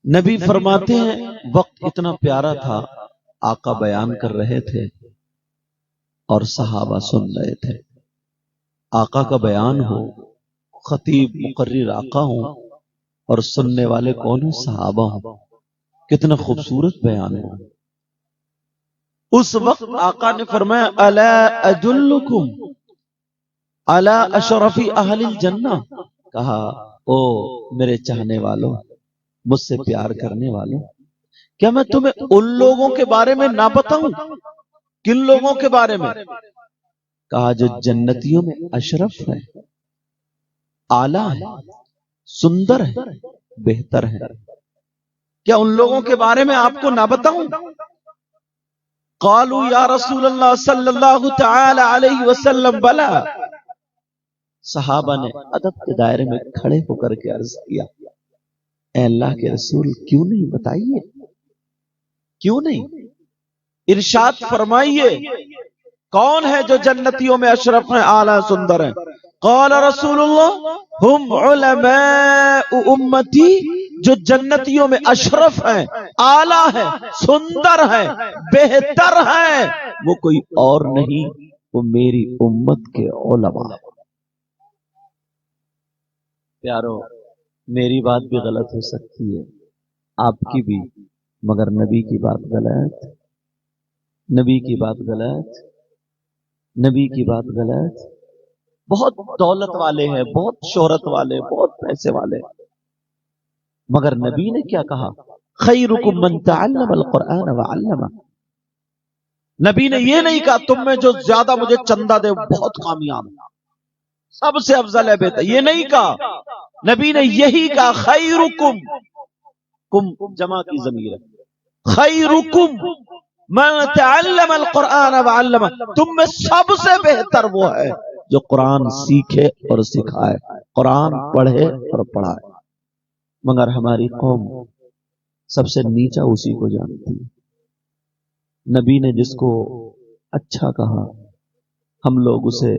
نبی فرماتے ہیں وقت اتنا پیارا تھا، آقا بیان کر رہے تھے اور صحابہ سن رہے تھے۔ آقا کا بیان ہو، خطیب مقرر آقا ہوں اور سننے والے کون ہوں؟ صحابہ ہوں۔ کتنا خوبصورت بیان ہے۔ اس وقت آقا نے فرمایا الا ادلکم علی اشرف اہل الجنہ، کہا او میرے چاہنے والوں، مجھ سے پیار کرنے والوں، کیا میں تمہیں ان لوگوں کے بارے میں نہ بتاؤں؟ کن لوگوں کے بارے میں؟ کہا جو جنتیوں میں اشرف ہے، اعلیٰ ہے، سندر ہے، بہتر ہے، کیا ان لوگوں کے بارے میں آپ کو نہ بتاؤں؟ قالوا یا رسول اللہ صلی اللہ تعالی علیہ وسلم بلا، صحابہ نے ادب کے دائرے میں کھڑے ہو کر کے عرض کیا اے اللہ کے رسول کیوں نہیں بتائیے، کیوں نہیں؟ ارشاد فرمائیے کون ہے جو جنتیوں میں اشرف ہیں، اعلیٰ سندر ہیں؟ قال رسول اللہ ہم علماء امتی، جو جنتیوں میں اشرف ہیں، اعلیٰ ہیں، سندر ہیں، بہتر ہیں، وہ کوئی اور نہیں، وہ میری امت کے علماء۔ پیارو، میری بات بھی غلط ہو سکتی ہے، آپ کی بھی، مگر نبی کی بات غلط، نبی کی بات غلط، نبی کی بات غلط۔ بہت دولت والے ہیں، بہت شہرت والے، بہت پیسے والے، مگر نبی نے کیا کہا؟ خیرکم من تعلم القرآن وعلمہ۔ نبی نے یہ نہیں کہا تم میں جو زیادہ مجھے چندہ دے بہت کامیاب ہے، سب سے افضل ہے، بہتر، یہ نہیں کہا۔ نبی نے یہی کہا خیرکم، کم جمع کی ضمیر ہے، خیرکم من تعلم القرآن وعلمہ، تم میں سب سے بہتر وہ ہے جو قرآن سیکھے اور سکھائے، قرآن پڑھے اور پڑھائے۔ مگر ہماری قوم سب سے نیچا اسی کو جانتی ہے۔ نبی نے جس کو اچھا کہا ہم لوگ اسے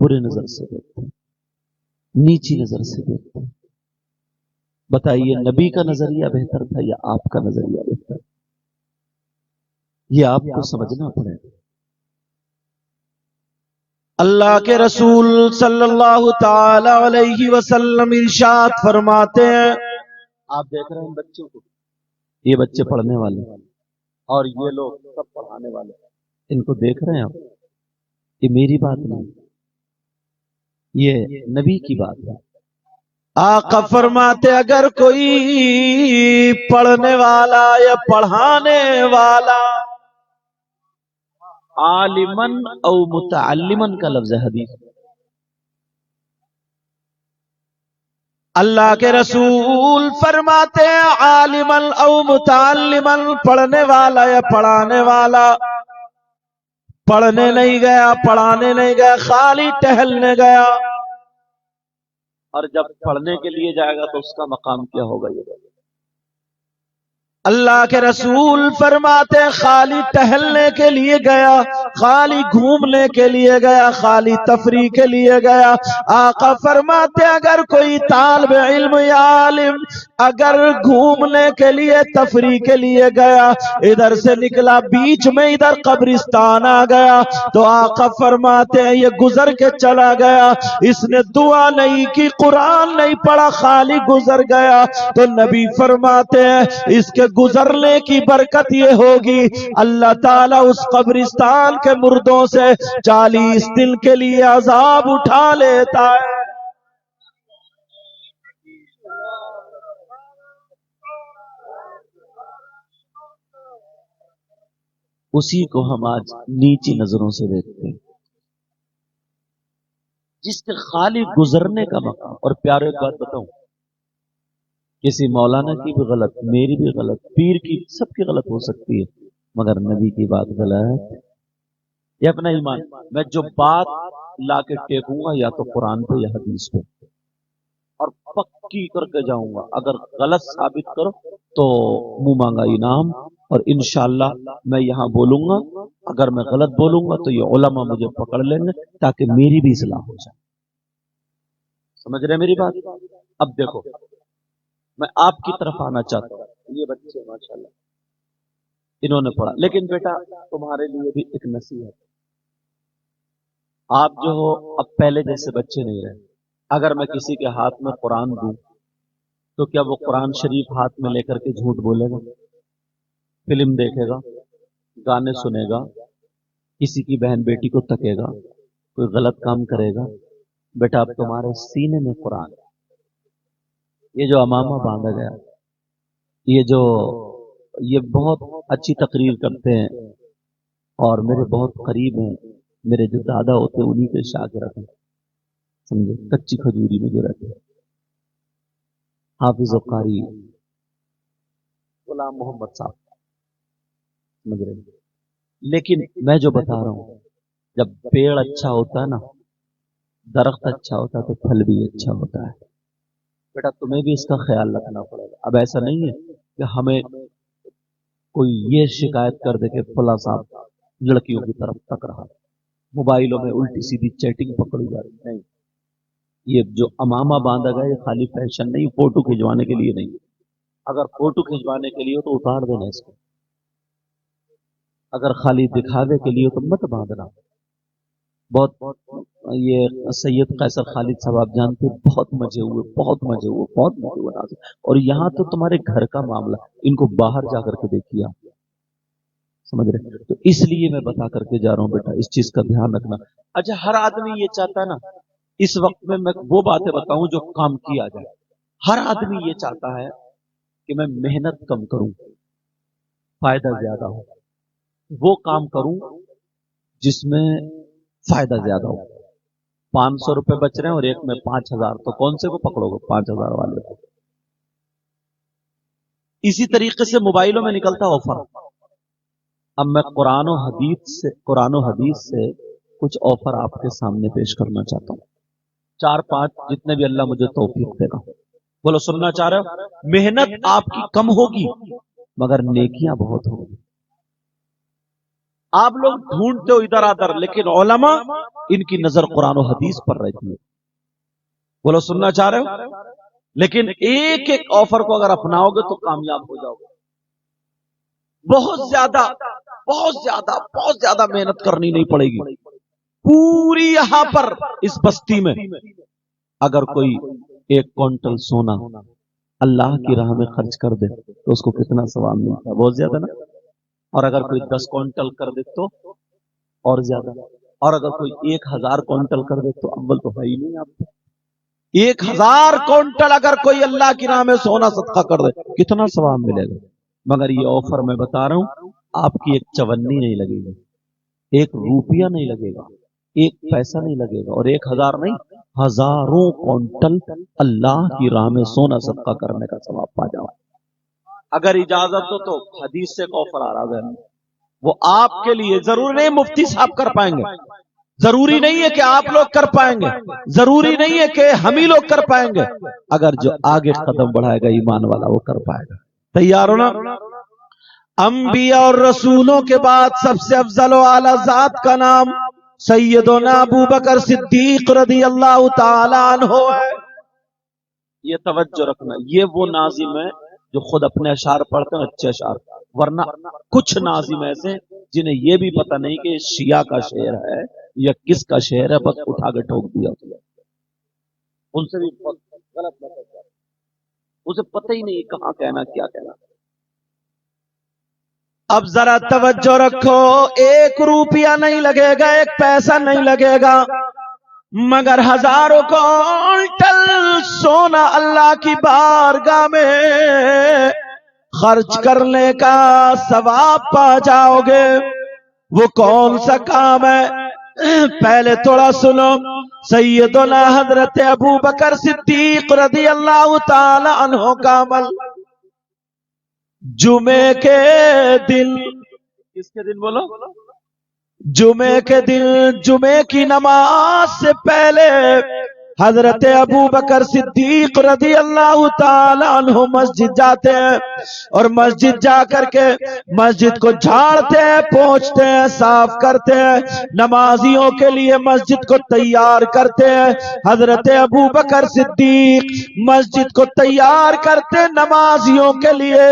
برے نظر سے دیکھتے ہیں، نیچی نظر سے دیکھتے ہیں۔ بتائیے نبی کا نظریہ بہتر تھا یا آپ کا نظریہ بہتر؟ یہ آپ کو سمجھنا پڑے۔ اللہ کے رسول صلی اللہ تعالی علیہ وسلم ارشاد فرماتے ہیں، آپ دیکھ رہے ہیں بچوں کو، یہ بچے پڑھنے والے اور یہ لوگ سب پڑھانے والے، ان کو دیکھ رہے ہیں آپ، یہ میری بات نہیں، یہ نبی کی بات ہے۔ آقا فرماتے اگر کوئی پڑھنے والا یا پڑھانے والا، عالمن او متعلمن کا لفظ حدیث، اللہ کے رسول فرماتے ہیں عالمن او متعلمن، پڑھنے والا یا پڑھانے والا، پڑھنے نہیں گیا، پڑھانے نہیں گیا، خالی ٹہلنے گیا، اور جب پڑھنے کے لیے جائے گا تو اس کا مقام کیا ہوگا؟ یہ اللہ کے رسول فرماتے ہیں خالی ٹہلنے کے لیے گیا، خالی گھومنے کے لیے گیا، خالی تفریح کے لیے گیا۔ آقا فرماتے اگر کوئی طالب علم یا عالم اگر گھومنے کے لیے تفریح کے لیے گیا، ادھر سے نکلا بیچ میں ادھر قبرستان آ گیا، تو آقا فرماتے ہیں یہ گزر کے چلا گیا، اس نے دعا نہیں کی، قرآن نہیں پڑھا، خالی گزر گیا، تو نبی فرماتے ہیں اس کے گزرنے کی برکت یہ ہوگی اللہ تعالیٰ اس قبرستان کے مردوں سے 40 دن کے لیے عذاب اٹھا لیتا ہے۔ اسی کو ہم آج نیچی نظروں سے دیکھتے ہیں، جس کے خالی گزرنے کا مقام۔ اور پیارے ایک بات بتاؤں، کسی مولانا کی بھی غلط، میری بھی غلط، پیر کی، سب کی غلط ہو سکتی ہے، مگر نبی کی بات غلط۔ یہ اپنا ایمان، میں جو بات لا کے ٹیکوں گا یا تو قرآن پہ یا حدیث پہ، اور پکی کر کے جاؤں گا، اگر غلط ثابت کرو تو منہ مانگا انعام، اور انشاءاللہ میں یہاں بولوں گا، اگر میں غلط بولوں گا تو یہ علماء مجھے پکڑ لیں گے تاکہ میری بھی اصلاح ہو جائے۔ سمجھ رہے میری بات؟ اب دیکھو میں آپ کی طرف آنا چاہتا ہوں، یہ بچے ماشاءاللہ انہوں نے پڑھا. لیکن بیٹا تمہارے لیے بھی ایک نصیحت، آپ جو ہو اب پہلے جیسے بچے نہیں رہے. اگر میں کسی کے ہاتھ میں قرآن دوں تو کیا وہ قرآن شریف ہاتھ میں لے کر کے جھوٹ بولے گا؟ فلم دیکھے گا، گانے سنے گا، کسی کی بہن بیٹی کو تکے گا، کوئی غلط کام کرے گا؟ بیٹا اب تمہارے سینے میں قرآن ہے. یہ جو امامہ باندھا گیا، یہ بہت اچھی تقریر کرتے ہیں اور میرے بہت قریب ہیں. میرے جو دادا ہوتے انہی کے شاگرد ہیں، سمجھے، کچی کھجوری میں جو رہتے ہیں. حافظ و قاری غلام محمد صاحب، سمجھ رہے ہیں. لیکن میں جو بتا رہا ہوں، جب پیڑ اچھا ہوتا ہے نا، درخت اچھا ہوتا ہے تو پھل بھی اچھا ہوتا ہے. بیٹا تمہیں بھی اس کا خیال رکھنا پڑے گا. اب ایسا نہیں ہے کہ ہمیں کوئی یہ شکایت کر دے کہ فلاں صاحب لڑکیوں کی طرف تک رہا، موبائلوں میں الٹی سیدھی چیٹنگ پکڑی جا رہی. نہیں، یہ جو امامہ باندھا گیا یہ خالی فیشن نہیں، فوٹو کھنچوانے کے لیے نہیں. اگر فوٹو کھنچوانے کے لیے ہو تو اتار دینا اس کو، اگر خالی دکھاوے کے لیے ہو تو مت باندھنا. بہت یہ سید قیصر خالد صاحب آپ جانتے، بہت مزے ہوئے، بہت مزے ہوئے، بہت مزے ہوئے ناظرین. اور یہاں تو تمہارے گھر کا معاملہ، ان کو باہر جا کر کے دیکھیے آپ، سمجھ رہے. تو اس لیے میں بتا کر کے جا رہا ہوں بیٹا، اس چیز کا دھیان رکھنا. اچھا ہر آدمی یہ چاہتا ہے نا، اس وقت میں وہ باتیں بتاؤں جو کام کیا جائے. ہر آدمی یہ چاہتا ہے کہ میں محنت کم کروں، فائدہ زیادہ ہو، وہ کام کروں جس میں فائدہ زیادہ ہو. 500 روپے بچ رہے ہیں اور ایک میں 5000، تو کون سے کو پکڑو گے؟ 5000 والے کو. اسی طریقے سے موبائلوں میں نکلتا آفر. اب میں قرآن و حدیث سے کچھ آفر آپ کے سامنے پیش کرنا چاہتا ہوں، 4-5 جتنے بھی اللہ مجھے توفیق دے گا. بولو سننا چاہ رہے ہو؟ محنت آپ کی کم ہوگی مگر نیکیاں بہت ہوگی. آپ لوگ ڈھونڈتے ہو ادھر ادھر، لیکن علماء ان کی نظر قرآن و حدیث پر رہتی ہے. بولو سننا چاہ رہے ہو؟ لیکن ایک ایک آفر کو اگر اپناؤ گے تو کامیاب ہو جاؤ گے. بہت زیادہ بہت زیادہ بہت زیادہ محنت کرنی نہیں پڑے گی. پوری یہاں پر اس بستی میں اگر کوئی 1 کوئنٹل سونا اللہ کی راہ میں خرچ کر دے تو اس کو کتنا ثواب ملتا ہے؟ بہت زیادہ نا. اور اگر کوئی 10 کوئنٹل کر دے تو اور زیادہ. اور اگر کوئی 1000 کوئنٹل کر دے تو اول تو ہے ہی نہیں. آپ 1000 کوئنٹل اگر کوئی اللہ کی راہ میں سونا صدقہ کر دے کتنا ثواب ملے گا. مگر یہ آفر میں بتا رہا ہوں، آپ کی ایک چونی نہیں لگے گی، 1 روپیہ نہیں لگے گا، 1 پیسہ نہیں لگے گا، اور 1000 نہیں، ہزاروں کوئنٹل اللہ کی راہ میں سونا صدقہ کرنے کا ثواب پا جاؤ. اگر اجازت ہو تو حدیث سے ایک آفر آ رہا ہے، وہ آپ کے لیے. ضروری نہیں مفتی صاحب کر پائیں گے، ضروری نہیں ہے کہ آپ لوگ کر پائیں گے، ضروری نہیں ہے کہ ہم ہی لوگ کر پائیں گے. اگر جو آگے قدم بڑھائے گا ایمان والا وہ کر پائے گا. تیار ہو نا؟ انبیاء اور رسولوں کے بعد سب سے افضل و اعلی ذات کا نام سیدنا ابو بکر صدیق رضی اللہ تعالی عنہ ہے. یہ توجہ رکھنا، یہ وہ ناظم ہے جو خود اپنے اشعار پڑھتے ہیں، اچھے اشعار. ورنہ کچھ ناظم ایسے جنہیں یہ بھی پتہ نہیں کہ شیعہ کا شعر ہے یا کس کا شعر ہے، بس اٹھا کے ٹھوک دیا. ان سے بھی غلط مطلب، اسے پتہ ہی نہیں کہاں کہنا کیا کہنا. اب ذرا توجہ رکھو، 1 روپیہ نہیں لگے گا، 1 پیسہ نہیں لگے گا، مگر ہزاروں کوئنٹل سونا اللہ کی بارگاہ میں خرچ کرنے کا ثواب پا جاؤ گے. وہ کون سا کام ہے؟ پہلے تھوڑا سنو. سیدنا حضرت ابو بکر صدیق رضی اللہ تعالی عنہ کا عمل جمعے کے دن، کس کے دن بولو؟ جمعے کے دن، جمعے کی نماز سے پہلے حضرت ابو بکر صدیق رضی اللہ تعالیٰ عنہ مسجد جاتے ہیں اور مسجد جا کر کے مسجد کو جھاڑتے ہیں، پوچھتے ہیں، صاف کرتے ہیں، نمازیوں کے لیے مسجد کو تیار کرتے ہیں۔ حضرت ابو بکر صدیق مسجد کو تیار کرتے نمازیوں کے لیے،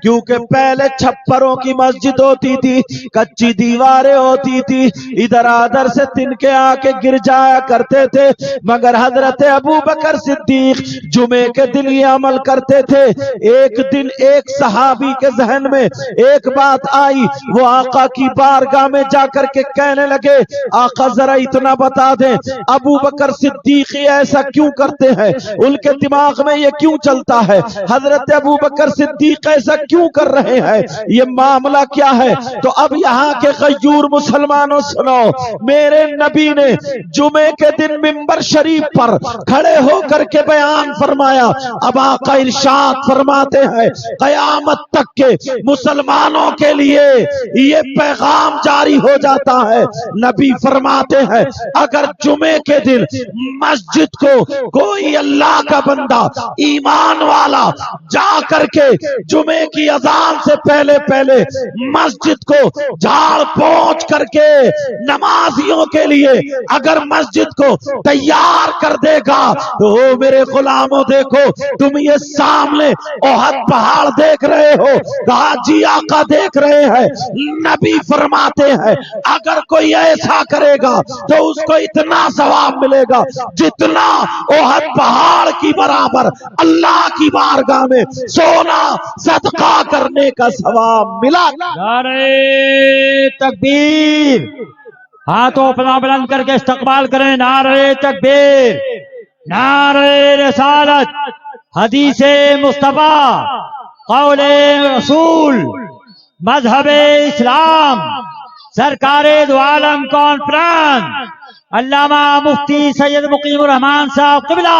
کیونکہ پہلے چھپروں کی مسجد ہوتی تھی، کچی دیواریں ہوتی تھی، ادھر ادھر سے تنکے آ کے گر جایا کرتے تھے، مگر حضرت ابو بکر صدیق جمعے کے دن یہ عمل کرتے تھے۔ ایک دن ایک صحابی کے ذہن میں ایک بات آئی، وہ آقا کی بارگاہ میں جا کر کے کہنے لگے، آقا ذرا اتنا بتا دیں ابو بکر صدیق ایسا کیوں کرتے ہیں، ان کے دماغ میں یہ کیوں چلتا ہے، حضرت ابو بکر صدیق ایسا کیوں کر رہے ہیں، یہ معاملہ کیا ہے؟ تو اب یہاں کے غیور مسلمانوں سنو، میرے نبی نے جمعے کے دن منبر شریف پر کھڑے ہو کر کے بیان فرمایا۔ اب آقا ارشاد فرماتے ہیں قیامت تک کے مسلمانوں کے لیے یہ پیغام جاری ہو جاتا ہے، نبی فرماتے ہیں اگر جمعے کے دن مسجد کو کوئی اللہ کا بندہ ایمان والا جا کر کے جمعے کی اذان سے پہلے پہلے مسجد کو جھاڑ پونچھ کر کے نمازیوں کے لیے اگر مسجد کو تیار کر دے گا تو میرے غلاموں دیکھو تم یہ سامنے احد پہاڑ دیکھ رہے ہو، حاجی آقا دیکھ رہے ہیں، نبی فرماتے ہیں اگر کوئی ایسا کرے گا تو اس کو اتنا ثواب ملے گا جتنا احد پہاڑ کی برابر اللہ کی بارگاہ میں سونا صدقہ کرنے کا ثواب ملا۔ نعرہ تکبیر، ہاتھوں اپنا بلند کر کے استقبال کریں، نعرہ تکبیر، نعرہ رسالت، حدیث مصطفیٰ، قول رسول، مذہب اسلام، سرکار دو عالم کانفرنس علامہ مفتی سید مقیم الرحمان صاحب قبلہ،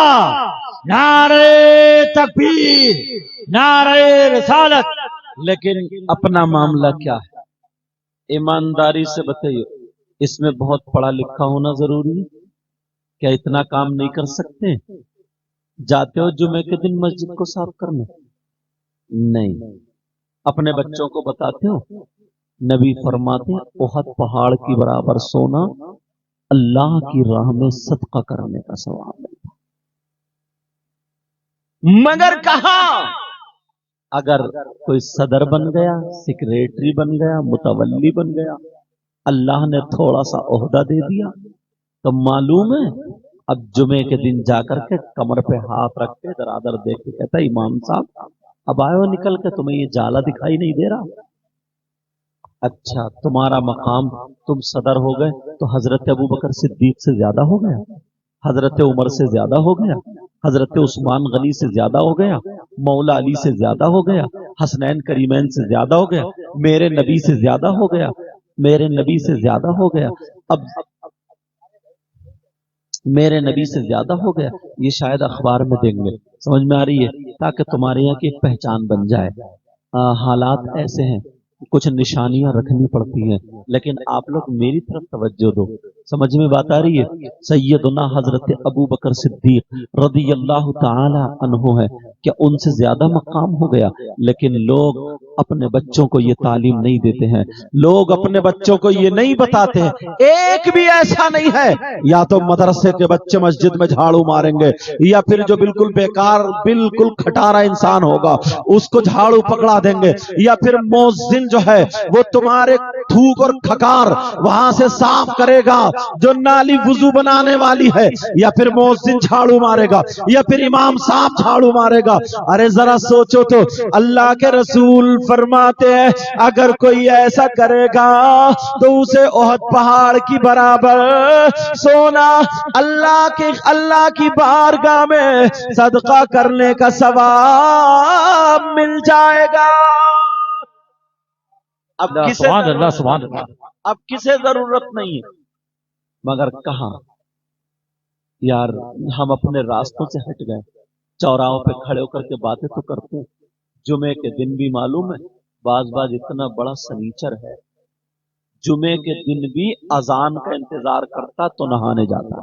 نعرہ تکبیر، نعرہ رسالت۔ لیکن اپنا معاملہ کیا ہے؟ ایمانداری سے بتائیے، اس میں بہت پڑھا لکھا ہونا ضروری ہے؟ کیا اتنا کام نہیں کر سکتے؟ جاتے ہو جمعے کے دن مسجد کو صاف کرنے؟ نہیں۔ اپنے بچوں کو بتاتے ہو؟ نبی فرماتے ہیں احد پہاڑ کی برابر سونا اللہ کی راہ میں صدقہ کرنے کا ثواب ملتا، مگر کہاں اگر کوئی صدر بن گیا، سیکریٹری بن گیا، متولی بن گیا، اللہ نے تھوڑا سا عہدہ دے دیا تو معلوم ہے اب جمعے کے دن جا کر کے کمر پہ ہاتھ رکھ کے درادر دیکھ کے کہتا ہے امام صاحب اب آئے ہو نکل کے، تمہیں یہ جالا دکھائی نہیں دے رہا؟ اچھا تمہارا مقام، تم صدر ہو گئے تو حضرت ابو بکر صدیق سے زیادہ ہو گیا، حضرت عمر سے زیادہ ہو گیا، حضرت عثمان غنی سے زیادہ ہو گیا، مولا علی سے زیادہ ہو گیا، حسنین کریمین سے زیادہ ہو گیا، میرے نبی سے زیادہ ہو گیا، میرے نبی سے زیادہ ہو گیا، اب میرے نبی سے زیادہ ہو گیا۔ یہ شاید اخبار میں دیں گے، سمجھ میں آ رہی ہے؟ تاکہ تمہارے یہاں کی ایک پہچان بن جائے۔ حالات ایسے ہیں، کچھ نشانیاں رکھنی پڑتی ہیں، لیکن آپ لوگ میری طرف توجہ دو، سمجھ میں بات آ رہی ہے؟ سیدنا حضرت ابو بکر صدیق رضی اللہ تعالی عنہ ہے کہ ان سے زیادہ مقام ہو گیا، لیکن لوگ اپنے بچوں کو یہ تعلیم نہیں دیتے ہیں، لوگ اپنے بچوں کو یہ نہیں بتاتے ہیں۔ ایک بھی ایسا نہیں ہے یا تو مدرسے کے بچے مسجد میں جھاڑو ماریں گے، یا پھر جو بالکل بیکار بالکل کھٹارا انسان ہوگا اس کو جھاڑو پکڑا دیں گے، یا پھر مؤذن جو ہے وہ تمہارے تھوک اور کھکار وہاں سے صاف کرے گا جو نالی وضو بنانے والی ہے، یا پھر مؤذن جھاڑو مارے گا، یا پھر امام صاحب جھاڑو مارے گا۔ ارے ذرا سوچو تو، اللہ کے رسول فرماتے ہیں اگر کوئی ایسا کرے گا تو اسے احد پہاڑ کی برابر سونا اللہ کی بارگاہ میں صدقہ کرنے کا ثواب مل جائے گا۔ اب سبحان اللہ، سبحان اللہ، اب کسے ضرورت نہیں ہے، مگر کہاں یار ہم اپنے راستوں سے ہٹ گئے، چوراہوں پہ کھڑے ہو کر کے باتیں تو کرتے ہیں۔ جمعے کے دن بھی معلوم ہے بعض اتنا بڑا سنیچر ہے، جمعے کے دن بھی اذان کا انتظار کرتا تو نہانے جاتا،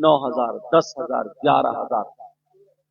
9,000, 10,000, 11,000।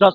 10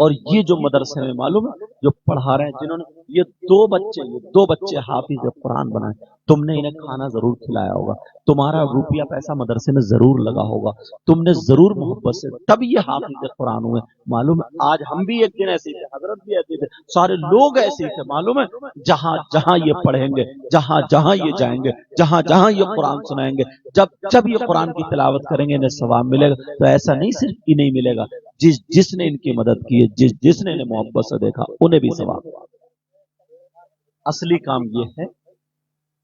اور یہ جو مدرسے میں معلوم ہے جو پڑھا رہے ہیں جنہوں نے یہ دو بچے حافظ قرآن بنائے، تم نے انہیں کھانا ضرور کھلایا ہوگا، تمہارا روپیہ پیسہ مدرسے میں ضرور لگا ہوگا، تم نے ضرور محبت سے تب یہ حافظ قرآن ہوئے۔ معلوم ہے آج ہم بھی ایک دن ایسے ہی تھے، حضرت بھی ایسے تھے، سارے لوگ ایسے ہی تھے، معلوم ہے جہاں جہاں یہ پڑھیں گے، جہاں جہاں یہ جائیں گے، جہاں جہاں یہ قرآن سنائیں گے، جب یہ قرآن کی تلاوت کریں گے انہیں ثواب ملے گا۔ تو ایسا نہیں صرف انہیں ملے گا، جس نے ان کی مدد کی ہے، جس نے انہیں محبت سے دیکھا انہیں بھی ثواب۔ اصلی کام یہ ہے،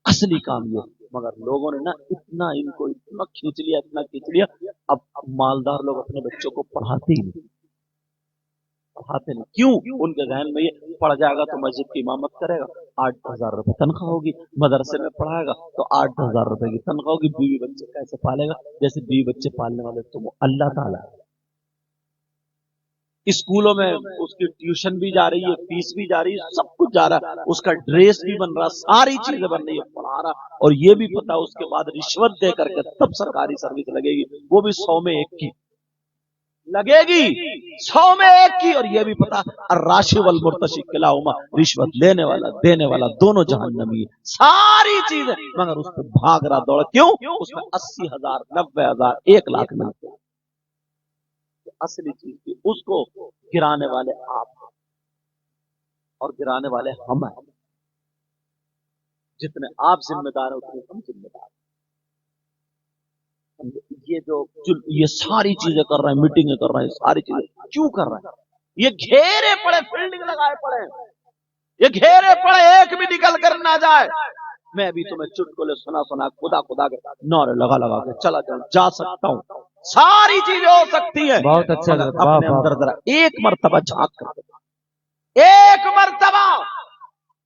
اصلی کام یہ ہے، مگر لوگوں نے نا اتنا ان کو اتنا کھینچ لیا، اب مالدار لوگ اپنے بچوں کو پڑھاتے ہی نہیں، کیوں؟ ان کے ذہن میں یہ پڑھ جائے گا تو مسجد کی امامت کرے گا، 8,000 روپے تنخواہ ہوگی، مدرسے میں پڑھائے گا تو 8,000 روپے کی تنخواہ ہوگی، بیوی بچے کیسے پالے گا؟ جیسے بیوی بچے پالنے والے تو وہ اللہ تعالیٰ ہے۔ اسکولوں میں اس کی ٹیوشن بھی جا رہی ہے، فیس بھی جا رہی ہے، سب کچھ جا رہا ہے، اس کا ڈریس بھی بن رہا، ساری چیزیں بن رہی ہے، پڑھا رہا، اور یہ بھی پتا اس کے بعد رشوت دے کر کے تب سرکاری سروس لگے گی، وہ بھی 100 میں 1 کی لگے گی، 100 میں 1 کی، اور یہ بھی پتا الراشی والمرتشی کلاہما، رشوت لینے والا دینے والا دونوں جہنمی ہے، ساری چیزیں، مگر اس پہ بھاگ رہا دوڑ، کیوں؟ اس میں 80,000 90,000 1 لاکھ ملتے ہیں۔ اصلی چیز تھی، اس کو گرانے والے آپ ہیں اور گرانے والے ہم ہیں، جتنے آپ ذمہ دار ہیں اتنے ہم ذمہ دار ہیں۔ یہ ساری چیزیں کر رہے ہیں، میٹنگیں کر رہے ہیں، ساری چیزیں کیوں کر رہے ہیں؟ یہ گھیرے پڑے، فیلڈنگ لگائے پڑے، یہ گھیرے پڑے، ایک بھی نکل کر نہ جائے۔ میں بھی تمہیں چٹکلے سنا خدا کے نعرے لگا کے چلا جا سکتا ہوں، ساری چیزیں ہو سکتی ہیں، بہت اچھا، اپنے اندر ذرا ایک مرتبہ جھانک کر، ایک مرتبہ۔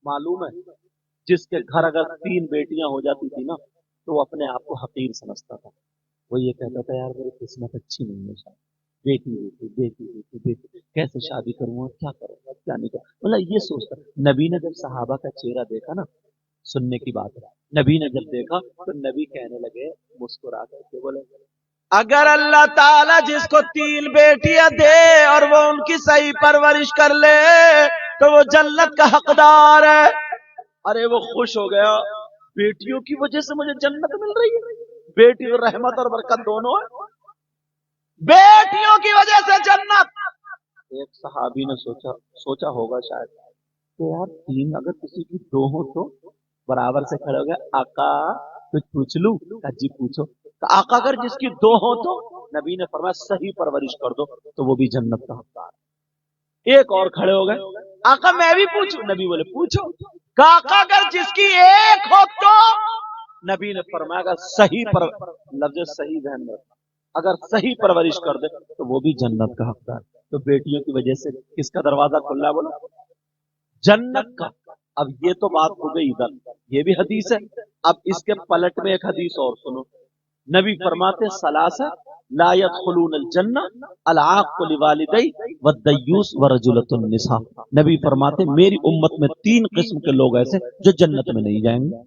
معلوم ہے جس کے گھر اگر 3 بیٹیاں ہو جاتی تھی نا تو وہ اپنے آپ کو حقیر سمجھتا تھا، وہ یہ کہتا تھا یار میری قسمت اچھی نہیں ہے، شاید بیٹی کیسے شادی کروں، کیا کروں گا کیا نہیں کروں، مطلب یہ سوچتا۔ نبی نے جب صحابہ کا چہرہ دیکھا نا، سننے کی بات ہے، نبی نے جب دیکھا تو نبی کہنے لگے مسکرا کر کے، بولے اگر اللہ تعالیٰ جس کو 3 بیٹیاں دے اور وہ ان کی صحیح پرورش کر لے تو وہ جنت کا حقدار ہے۔ ارے وہ خوش ہو گیا، بیٹیوں کی وجہ سے مجھے جنت مل رہی ہے، بیٹی رحمت اور برکت دونوں ہے، بیٹیوں کی وجہ سے جنت۔ ایک صحابی نے سوچا ہوگا شاید کہ یار 3 اگر کسی کی 2 ہو تو برابر سے کھڑے ہو گئے، آقا کچھ پوچھ لوں؟ جی پوچھو۔ آقا اگر جس کی 2 ہو تو نبی نے فرمایا صحیح پرورش کر دو تو وہ بھی جنت کا حقدار ہے۔ ایک اور کھڑے ہو گئے، آقا میں بھی پوچھوں؟ نبی بولے پوچھو۔ آقا اگر جس کی 1 ہو تو نبی نے فرمایا اگر صحیح لفظ صحیح ذہن میں، اگر صحیح پرورش کر دے تو وہ بھی جنت کا حقدار ہے۔ تو بیٹیوں کی وجہ سے کس کا دروازہ کھلا؟ بولا جنت کا۔ اب یہ تو بات ہو گئی ادھر، یہ بھی حدیث ہے، اب اس کے پلٹ میں ایک حدیث اور سنو، نبی فرماتے ثلاثہ لا يدخلون الجنہ العاق لوالدی والدیوس ورجلۃ النساء، نبی فرماتے میری امت میں 3 قسم کے لوگ ایسے جو جنت میں نہیں جائیں گے۔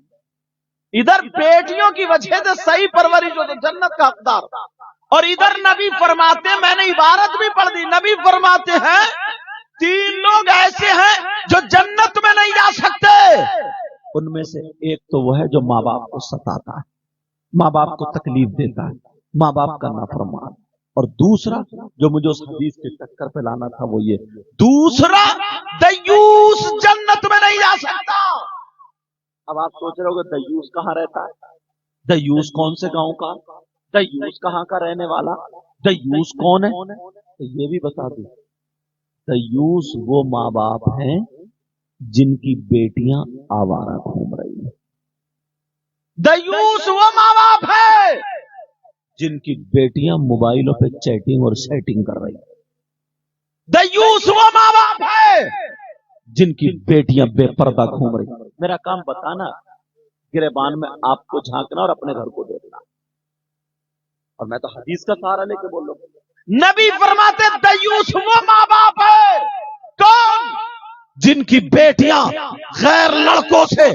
ادھر بیٹیوں کی وجہ سے صحیح پرورش ہو تو جنت کا حقدار، اور ادھر نبی فرماتے، میں نے عبارت بھی پڑھ دی، نبی فرماتے ہیں 3 لوگ ایسے ہیں جو جنت میں نہیں جا سکتے، ان میں سے ایک تو وہ ہے جو ماں باپ کو ستاتا ہے، ماں باپ کو تکلیف دیتا ہے، ماں باپ کا نافرمان، اور دوسرا جو مجھے اس حدیث کے ٹکر پہ لانا تھا وہ یہ، دوسرا دیوس جنت میں نہیں جا سکتا۔ اب آپ سوچ رہے ہو کہ دیوس کہاں رہتا ہے، دیوس کون سے گاؤں کا، دیوس کہاں کا رہنے والا، دیوس کون ہے؟ تو یہ بھی بتا دوں، دیوس وہ ماں باپ ہیں جن کی بیٹیاں آوارہ گھوم رہی ہیں، دیوس وہ ماں باپ ہے جن کی بیٹیاں موبائلوں پہ چیٹنگ اور سیٹنگ کر رہی ہیں، دیوس وہ ماں باپ ہے جن کی بیٹیاں بے پردہ گھوم رہی ہیں۔ میرا کام بتانا، گریبان میں آپ کو جھانکنا اور اپنے گھر کو دیکھنا، اور میں تو حدیث کا سہارا لے کے بول رہا ہوں۔ نبی فرماتے دیوس وہ ماں باپ ہے کون؟ جن کی بیٹیاں غیر لڑکوں سے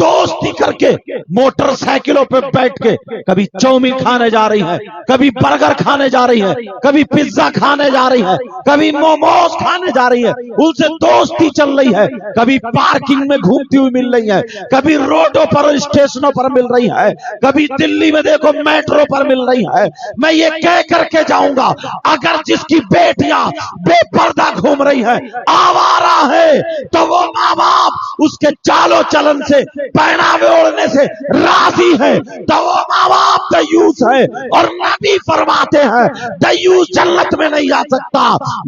دوستی کر کے موٹر سائیکلوں پہ بیٹھ کے کبھی چاؤمین کھانے جا رہی ہے، کبھی برگر کھانے جا رہی ہے، کبھی پیزا کھانے جا رہی ہے، کبھی موموز کھانے جا رہی ہے، ان سے دوستی چل رہی ہے، کبھی پارکنگ میں گھومتی ہوئی مل رہی ہے، کبھی روڈوں پر اور اسٹیشنوں پر مل رہی ہے، کبھی دلی میں دیکھو میٹرو پر مل رہی ہے۔ میں یہ کہہ کر کے جاؤں گا، اگر جس کی بیٹیاں بے پردہ گھوم رہی ہے، آوارہ ہے، تو وہ ماں باپ اس کے چالو چلن سے، پہناوے اوڑھنے سے راضی ہے، تو وہ ماں باپ دیوس ہے۔ اور نبی فرماتے ہیں دیوس جنت میں نہیں جا سکتا۔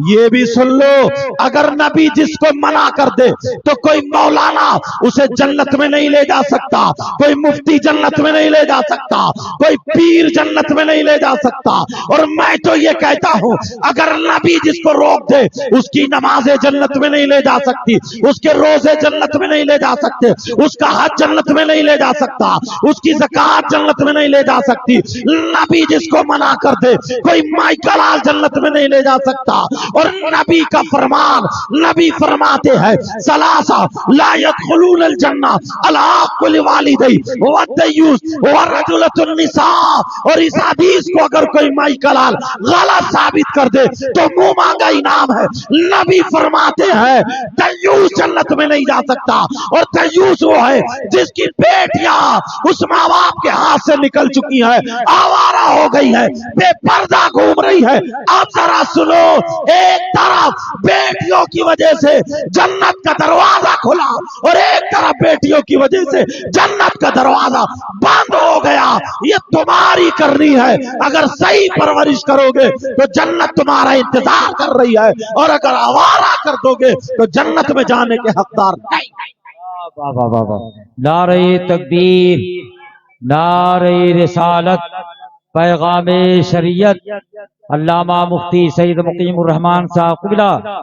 یہ بھی سن لو، اگر نبی جس کو منع کر دے تو کوئی مولانا اسے جنت میں نہیں لے جا سکتا، کوئی مفتی جنت میں نہیں لے جا سکتا، کوئی پیر جنت میں نہیں لے جا سکتا۔ اور میں تو یہ کہتا ہوں، اگر نبی جس کو روک دے، اس کی نمازیں جنت میں نہیں لے جا سکتی، اس کے روزے جنت میں نہیں لے جا سکتے، اس کا حج جنت میں نہیں لے جا سکتا، اس کی زکوٰۃ جنت میں نہیں لے جا سکتی۔ نبی جس کو منع کر دے، کوئی مائیکل آل جنت میں نہیں لے جا سکتا۔ اور نبی کا فرمان، نبی فرماتے ہیں ثلاثہ لا يدخلون الجنہ العاق لوالدی والدیوس ورجلۃ النساء۔ اور اس حدیث کو اگر کوئی مائیکل آل غلط ثابت کر دے تو منہ مانگا انعام ہے۔ نبی فرماتے ہیں دیوس جنت میں نہیں جا سکتا، اور دیوس وہ ہے جس کی بیٹیاں اس ماں باپ کے ہاتھ سے نکل چکی ہے، آوارہ ہو گئی ہے، بے پردہ گھوم رہی ہے۔ اب ذرا سنو، ایک طرف بیٹیوں کی وجہ سے جنت کا دروازہ کھلا اور ایک طرف بیٹیوں کی وجہ سے جنت کا دروازہ بند ہو گیا۔ یہ تمہاری کرنی ہے، اگر صحیح پرورش کرو گے تو جنت تمہارا انتظار کر رہی ہے، اور اگر آوارہ کر دو گے تو جنت میں جانے کے حقدار نہیں۔ واہ واہ واہ واہ، نعرہ تکبیر، نعرہ رسالت، پیغام شریعت، علامہ مفتی سید مقیم الرحمان صاحب قبلہ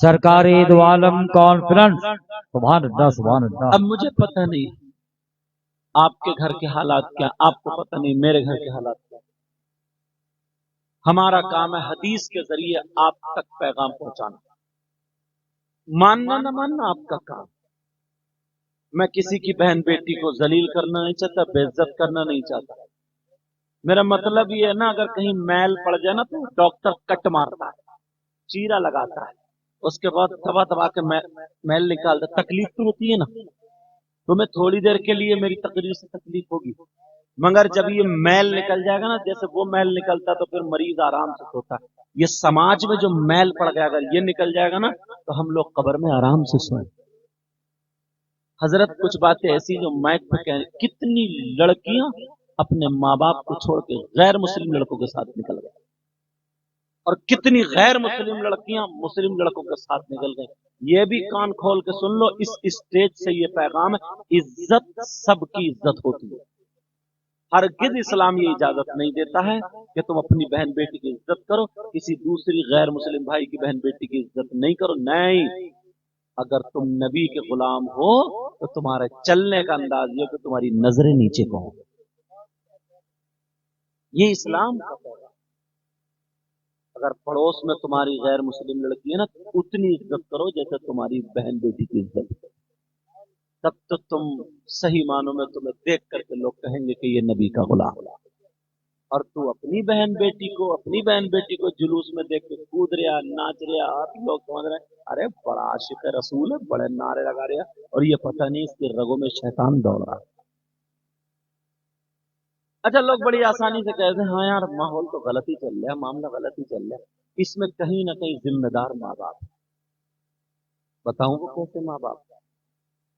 سرکار دو عالم کانفرنس۔ سبحان اللہ سبحان اللہ۔ اب مجھے پتہ نہیں آپ کے گھر کے حالات کیا، آپ کو پتہ نہیں میرے گھر کے حالات کیا۔ ہمارا کام ہے حدیث کے ذریعے آپ تک پیغام پہنچانا، ماننا نہ ماننا آپ کا کام۔ میں کسی کی بہن بیٹی کو ذلیل کرنا نہیں چاہتا، بے عزت کرنا نہیں چاہتا۔ میرا مطلب یہ ہے نا، اگر کہیں میل پڑ جائے نا تو ڈاکٹر کٹ مارتا ہے، چیرا لگاتا ہے، اس کے بعد دبا دبا کے میل نکالتا۔ تکلیف تو ہوتی ہے نا، تمہیں تھوڑی دیر کے لیے میری تقریر سے تکلیف ہوگی، مگر جب یہ میل نکل جائے گا نا، جیسے وہ میل نکلتا تو پھر مریض آرام سے سوتا ہے۔ یہ سماج میں جو میل پڑ گیا، اگر یہ نکل جائے گا نا تو ہم لوگ قبر میں آرام سے سوئیں۔ حضرت کچھ باتیں ایسی جو مائک پہ کہیں، کتنی لڑکیاں اپنے ماں باپ کو چھوڑ کے غیر مسلم لڑکوں کے ساتھ نکل گئے، اور کتنی غیر مسلم لڑکیاں مسلم لڑکوں کے ساتھ نکل گئے۔ یہ بھی کان کھول کے سن لو، اس اسٹیج سے یہ پیغام ہے، عزت سب کی عزت ہوتی ہے۔ ہرگز اسلام یہ اجازت نہیں دیتا ہے کہ تم اپنی بہن بیٹی کی عزت کرو، کسی دوسری غیر مسلم بھائی کی بہن بیٹی کی عزت نہیں کرو۔ نہیں، اگر تم نبی کے غلام ہو تو تمہارے چلنے کا انداز یہ کہ تمہاری نظریں نیچے کو ہوں۔ یہ اسلام کا پیغام۔ اگر پڑوس میں تمہاری غیر مسلم لڑکی ہے نا، اتنی عزت کرو جیسے تمہاری بہن بیٹی کی عزت کرو، تب تو تم صحیح معنوں میں تمہیں دیکھ کر کے لوگ کہیں گے کہ یہ نبی کا غلام۔ اور تو اپنی بہن بیٹی کو جلوس میں دیکھ کے کود رہا، ناچ رہا، آپ لوگ سمجھ رہے ہیں ارے بڑا عاشق رسول ہے، بڑے نعرے لگا رہا، اور یہ پتہ نہیں اس کے رگوں میں شیطان دوڑ رہا۔ اچھا، لوگ بڑی آسانی سے کہتے ہیں ہاں یار ماحول تو غلط ہی چل رہا ہے، معاملہ غلط ہی چل رہا ہے۔ اس میں کہیں نہ کہیں ذمہ دار ماں باپ۔ بتاؤں وہ کیسے ماں باپ؟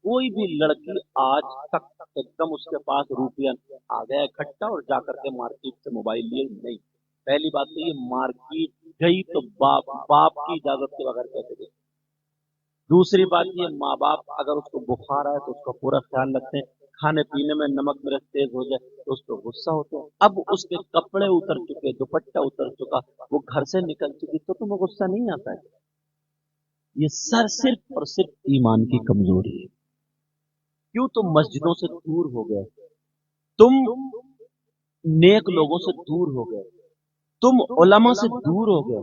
کوئی بھی لڑکی آج تک ایک دم اس کے پاس روپیہ آ گیا اکٹھا اور جا کر کے مارکیٹ سے موبائل لیے نہیں۔ پہلی بات تو یہ مارکیٹ گئی تو باپ کی اجازت کے بغیر کیسے گئی؟ دوسری بات یہ ماں باپ اگر اس کو بخار آئے تو اس کا پورا خیال رکھتے ہیں، کھانے پینے میں نمک مرچ تیز ہو جائے تو اس کو غصہ ہوتا ہے۔ اب اس کے کپڑے اتر چکے، دوپٹہ اتر چکا، وہ گھر سے نکل چکی تو تمہیں غصہ نہیں آتا ہے؟ یہ صرف اور صرف ایمان کی کمزوری ہے۔ کیوں تم مسجدوں سے دور ہو گئے، تم نیک لوگوں سے دور ہو گئے، تم علماء سے دور ہو گئے،